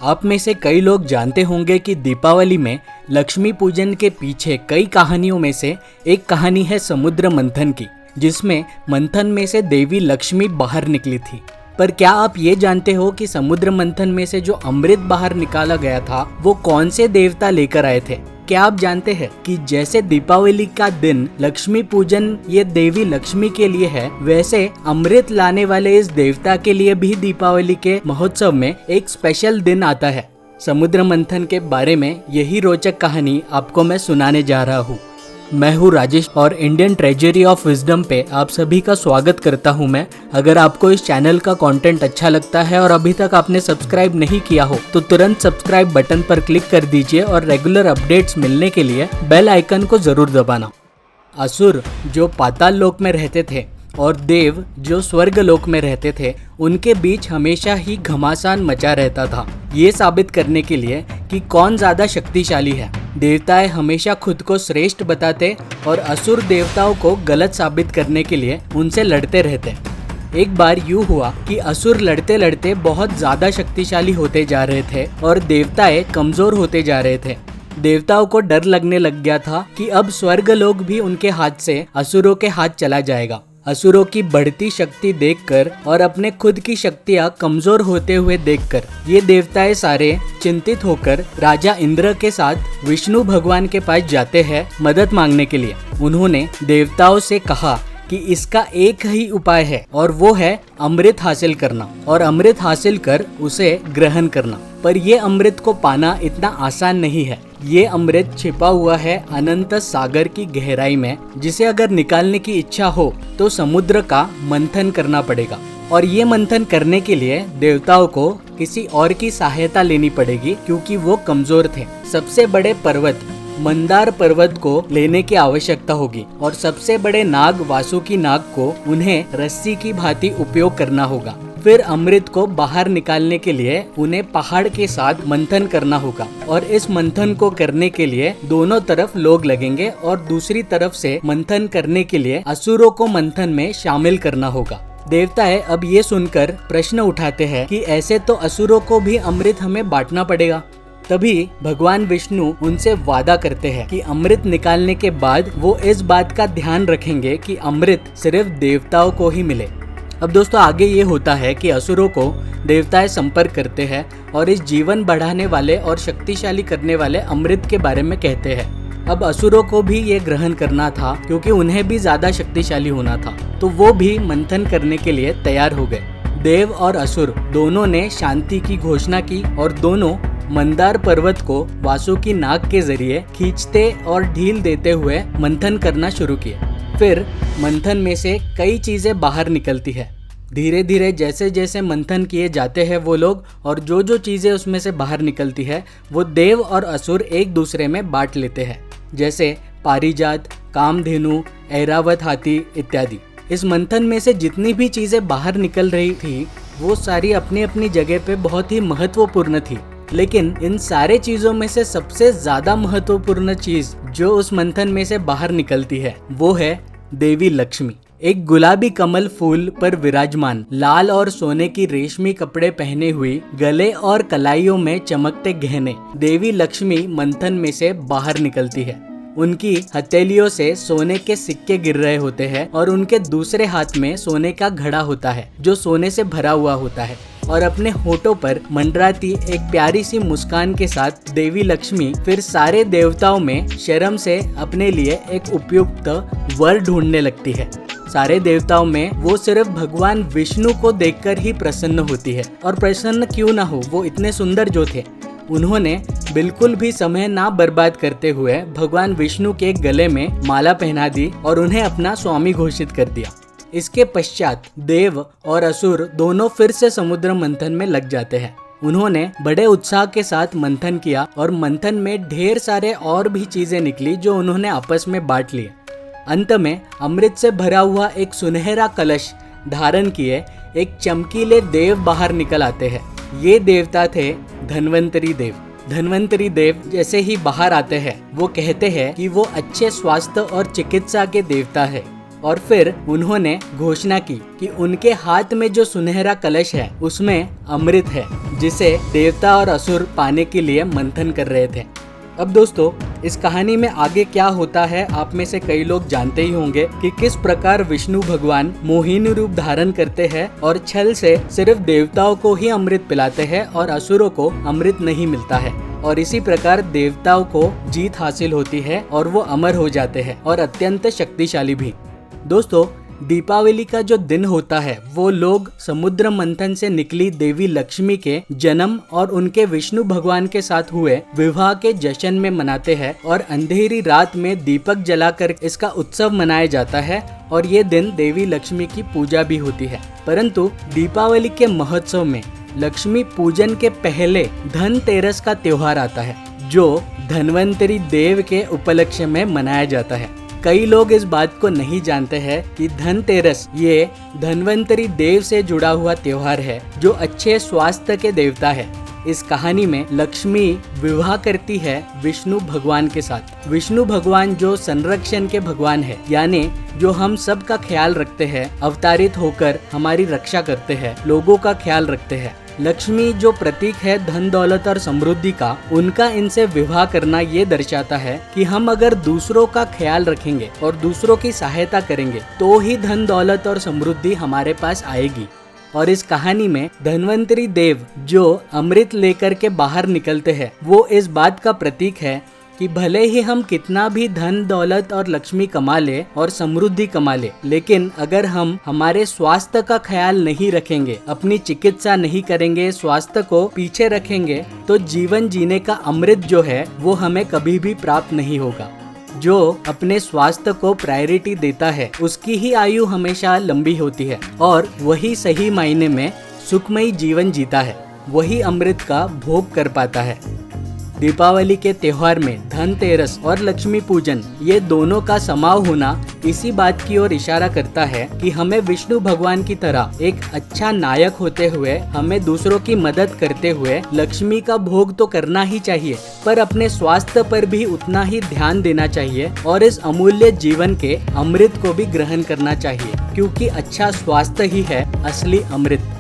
आप में से कई लोग जानते होंगे कि दीपावली में लक्ष्मी पूजन के पीछे कई कहानियों में से एक कहानी है समुद्र मंथन की, जिसमें मंथन में से देवी लक्ष्मी बाहर निकली थी। पर क्या आप ये जानते हो कि समुद्र मंथन में से जो अमृत बाहर निकाला गया था वो कौन से देवता लेकर आए थे? क्या आप जानते हैं कि जैसे दीपावली का दिन लक्ष्मी पूजन ये देवी लक्ष्मी के लिए है, वैसे अमृत लाने वाले इस देवता के लिए भी दीपावली के महोत्सव में एक स्पेशल दिन आता है। समुद्र मंथन के बारे में यही रोचक कहानी आपको मैं सुनाने जा रहा हूँ। मैं हूँ राजेश और इंडियन ट्रेजरी ऑफ विजडम पे आप सभी का स्वागत करता हूँ मैं। अगर आपको इस चैनल का कंटेंट अच्छा लगता है और अभी तक आपने सब्सक्राइब नहीं किया हो तो तुरंत सब्सक्राइब बटन पर क्लिक कर दीजिए और रेगुलर अपडेट्स मिलने के लिए बेल आइकन को जरूर दबाना। असुर जो पाताल लोक में रहते थे और देव जो स्वर्ग लोक में रहते थे, उनके बीच हमेशा ही घमासान मचा रहता था, ये साबित करने के लिए कि कौन ज्यादा शक्तिशाली है। देवताएं हमेशा खुद को श्रेष्ठ बताते और असुर देवताओं को गलत साबित करने के लिए उनसे लड़ते रहते। एक बार यूं हुआ कि असुर लड़ते लड़ते बहुत ज्यादा शक्तिशाली होते जा रहे थे और देवताएं कमजोर होते जा रहे थे। देवताओं को डर लगने लग गया था कि अब स्वर्ग लोक भी उनके हाथ से असुरों के हाथ चला जाएगा। असुरों की बढ़ती शक्ति देखकर और अपने खुद की शक्तियां कमजोर होते हुए देखकर ये देवताएं सारे चिंतित होकर राजा इंद्र के साथ विष्णु भगवान के पास जाते हैं मदद मांगने के लिए। उन्होंने देवताओं से कहा कि इसका एक ही उपाय है और वो है अमृत हासिल करना और अमृत हासिल कर उसे ग्रहण करना। पर ये अमृत को पाना इतना आसान नहीं है। ये अमृत छिपा हुआ है अनंत सागर की गहराई में, जिसे अगर निकालने की इच्छा हो तो समुद्र का मंथन करना पड़ेगा। और ये मंथन करने के लिए देवताओं को किसी और की सहायता लेनी पड़ेगी, क्योंकि वो कमजोर थे। सबसे बड़े पर्वत मंदार पर्वत को लेने की आवश्यकता होगी और सबसे बड़े नाग वासुकी नाग को उन्हें रस्सी की भांति उपयोग करना होगा। फिर अमृत को बाहर निकालने के लिए उन्हें पहाड़ के साथ मंथन करना होगा और इस मंथन को करने के लिए दोनों तरफ लोग लगेंगे और दूसरी तरफ से मंथन करने के लिए असुरों को मंथन में शामिल करना होगा। देवताएं अब ये सुनकर प्रश्न उठाते हैं कि ऐसे तो असुरों को भी अमृत हमें बांटना पड़ेगा। तभी भगवान विष्णु उनसे वादा करते हैं कि अमृत निकालने के बाद वो इस बात का ध्यान रखेंगे कि अमृत सिर्फ देवताओं को ही मिले। अब दोस्तों आगे ये होता है कि असुरों को देवताएं संपर्क करते हैं और इस जीवन बढ़ाने वाले और शक्तिशाली करने वाले अमृत के बारे में कहते हैं। अब असुरों को भी ये ग्रहण करना था, क्योंकि उन्हें भी ज्यादा शक्तिशाली होना था, तो वो भी मंथन करने के लिए तैयार हो गए। देव और असुर दोनों ने शांति की घोषणा की और दोनों मंदार पर्वत को वासुकी नाग के जरिए खींचते और ढील देते हुए मंथन करना शुरू किए। फिर मंथन में से कई चीजें बाहर निकलती है। धीरे धीरे जैसे जैसे मंथन किए जाते हैं वो लोग, और जो जो चीजें उसमें से बाहर निकलती है वो देव और असुर एक दूसरे में बांट लेते हैं, जैसे पारिजात, कामधेनु, ऐरावत हाथी इत्यादि। इस मंथन में से जितनी भी चीजें बाहर निकल रही थी वो सारी अपनी अपनी जगह पे बहुत ही महत्वपूर्ण थी, लेकिन इन सारे चीजों में से सबसे ज्यादा महत्वपूर्ण चीज जो उस मंथन में से बाहर निकलती है वो है देवी लक्ष्मी। एक गुलाबी कमल फूल पर विराजमान, लाल और सोने की रेशमी कपड़े पहने हुई, गले और कलाइयों में चमकते गहने देवी लक्ष्मी मंथन में से बाहर निकलती है। उनकी हथेलियों से सोने के सिक्के गिर रहे होते हैं और उनके दूसरे हाथ में सोने का घड़ा होता है जो सोने से भरा हुआ होता है, और अपने होठों पर मंडराती एक प्यारी सी मुस्कान के साथ देवी लक्ष्मी फिर सारे देवताओं में शर्म से अपने लिए एक उपयुक्त वर ढूंढने लगती है। सारे देवताओं में वो सिर्फ भगवान विष्णु को देखकर ही प्रसन्न होती है, और प्रसन्न क्यों ना हो, वो इतने सुंदर जो थे। उन्होंने बिल्कुल भी समय ना बर्बाद करते हुए भगवान विष्णु के गले में माला पहना दी और उन्हें अपना स्वामी घोषित कर दिया। इसके पश्चात देव और असुर दोनों फिर से समुद्र मंथन में लग जाते हैं। उन्होंने बड़े उत्साह के साथ मंथन किया और मंथन में ढेर सारे और भी चीजें निकली जो उन्होंने आपस में बांट लिए। अंत में अमृत से भरा हुआ एक सुनहरा कलश धारण किए एक चमकीले देव बाहर निकल आते हैं। ये देवता थे धन्वंतरी देव। धन्वंतरी देव जैसे ही बाहर आते हैं वो कहते हैं कि वो अच्छे स्वास्थ्य और चिकित्सा के देवता है। और फिर उन्होंने घोषणा की कि उनके हाथ में जो सुनहरा कलश है उसमें अमृत है, जिसे देवता और असुर पाने के लिए मंथन कर रहे थे। अब दोस्तों, इस कहानी में आगे क्या होता है आप में से कई लोग जानते ही होंगे कि किस प्रकार विष्णु भगवान मोहिनी रूप धारण करते हैं और छल से सिर्फ देवताओं को ही अमृत पिलाते हैं और असुरों को अमृत नहीं मिलता है, और इसी प्रकार देवताओं को जीत हासिल होती है और वो अमर हो जाते हैं और अत्यंत शक्तिशाली भी। दोस्तों, दीपावली का जो दिन होता है वो लोग समुद्र मंथन से निकली देवी लक्ष्मी के जन्म और उनके विष्णु भगवान के साथ हुए विवाह के जश्न में मनाते हैं और अंधेरी रात में दीपक जलाकर इसका उत्सव मनाया जाता है और ये दिन देवी लक्ष्मी की पूजा भी होती है। परंतु दीपावली के महोत्सव में लक्ष्मी पूजन के पहले धनतेरस का त्योहार आता है, जो धन्वंतरी देव के उपलक्ष्य में मनाया जाता है। कई लोग इस बात को नहीं जानते हैं कि धनतेरस ये धन्वंतरी देव से जुड़ा हुआ त्योहार है, जो अच्छे स्वास्थ्य के देवता है। इस कहानी में लक्ष्मी विवाह करती है विष्णु भगवान के साथ। विष्णु भगवान जो संरक्षण के भगवान है, यानी जो हम सब का ख्याल रखते हैं, अवतारित होकर हमारी रक्षा करते हैं, लोगों का ख्याल रखते हैं। लक्ष्मी जो प्रतीक है धन दौलत और समृद्धि का, उनका इनसे विवाह करना ये दर्शाता है कि हम अगर दूसरों का ख्याल रखेंगे और दूसरों की सहायता करेंगे तो ही धन दौलत और समृद्धि हमारे पास आएगी। और इस कहानी में धन्वंतरी देव जो अमृत लेकर के बाहर निकलते हैं, वो इस बात का प्रतीक है कि भले ही हम कितना भी धन दौलत और लक्ष्मी कमा ले और समृद्धि कमा ले, लेकिन अगर हम हमारे स्वास्थ्य का ख्याल नहीं रखेंगे, अपनी चिकित्सा नहीं करेंगे, स्वास्थ्य को पीछे रखेंगे, तो जीवन जीने का अमृत जो है वो हमें कभी भी प्राप्त नहीं होगा। जो अपने स्वास्थ्य को प्रायोरिटी देता है उसकी ही आयु हमेशा लंबी होती है और वही सही मायने में सुखमयी जीवन जीता है, वही अमृत का भोग कर पाता है। दीपावली के त्योहार में धनतेरस और लक्ष्मी पूजन ये दोनों का समाव होना इसी बात की ओर इशारा करता है कि हमें विष्णु भगवान की तरह एक अच्छा नायक होते हुए हमें दूसरों की मदद करते हुए लक्ष्मी का भोग तो करना ही चाहिए, पर अपने स्वास्थ्य पर भी उतना ही ध्यान देना चाहिए और इस अमूल्य जीवन के अमृत को भी ग्रहण करना चाहिए, क्योंकि अच्छा स्वास्थ्य ही है असली अमृत।